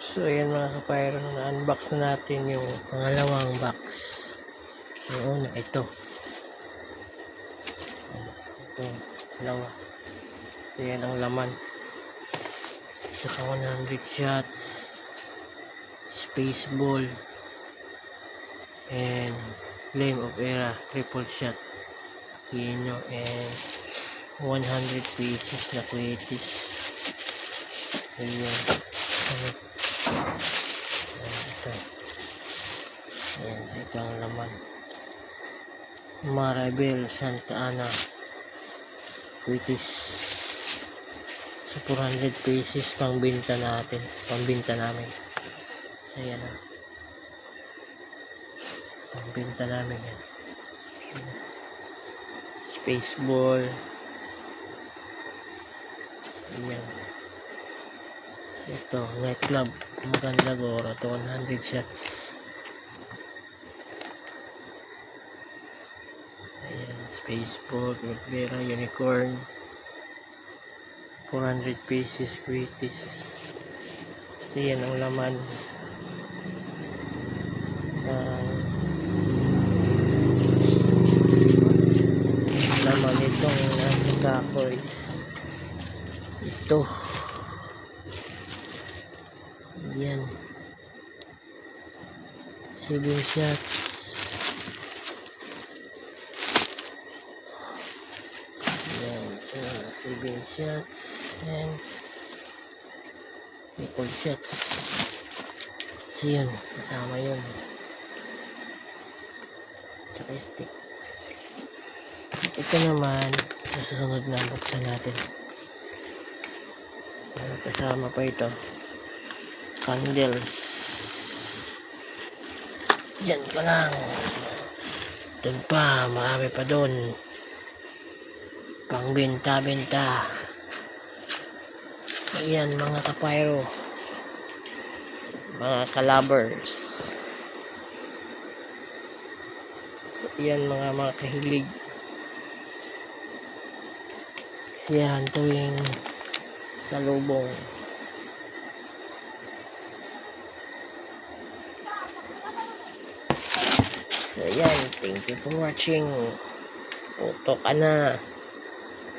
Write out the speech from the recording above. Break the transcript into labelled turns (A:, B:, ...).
A: So ayan mga kapayro, na-unbox na natin yung pangalawang box. Yung una, ito, dalawa. So yan ang laman. Saka 100 shots, space ball, and flame of era triple shot. Kiin nyo, and 100 pieces na kwetis. Ayan. Ito. Ayan, so ito ang laman. Maribel Santa Ana kwetis. So 400 pieces pangbenta natin, pangbenta namin. So yan o, pangbenta namin yan. Space ball. Ayan. So ito, nightclub maganda goro to, 100 shots. Ayan, space ball, Vera unicorn, 400 pieces kwetis. So yan ang laman. Laman itong nasa sako is ito. Yan, 7 shots. Yan, 7 shots and triple shots. So yun, kasama yun, tsaka stick. Ito naman, susunod na buksan natin. So kasama pa ito, candles. Diyan ka lang, doon pa, marami pa doon, pang benta. So yan mga kapayro, mga kalabers. So yan mga kahilig. Siyan tuwing salubong. So yan, thank you for watching. Puto ka na.